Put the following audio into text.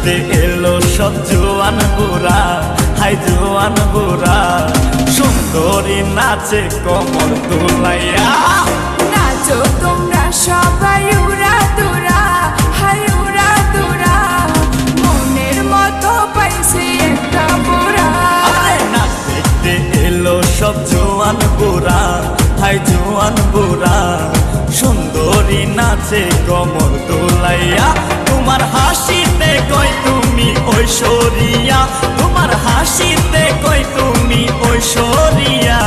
নাচতে এলো সব জোয়ান বুড়া, হাই জোয়ান বুড়া, সুন্দরী নাচে কমর দুলাইয়া। নাচো তোমরা সবাই উড়া দুরা, হাই উড়া দুরা, মনের মতো পাইছে একটা বুড়া। নাচ দেখতে এলো সব জোয়ান বুড়া, হাই জোয়ান বুড়া, সুন্দরী নাচে কমর দোলাইয়া। তোমার হাসিতে কই তুমি ঐশ্বরিয়া, তোমার হাসিতে কই তুমি ঐশ্বরিয়া।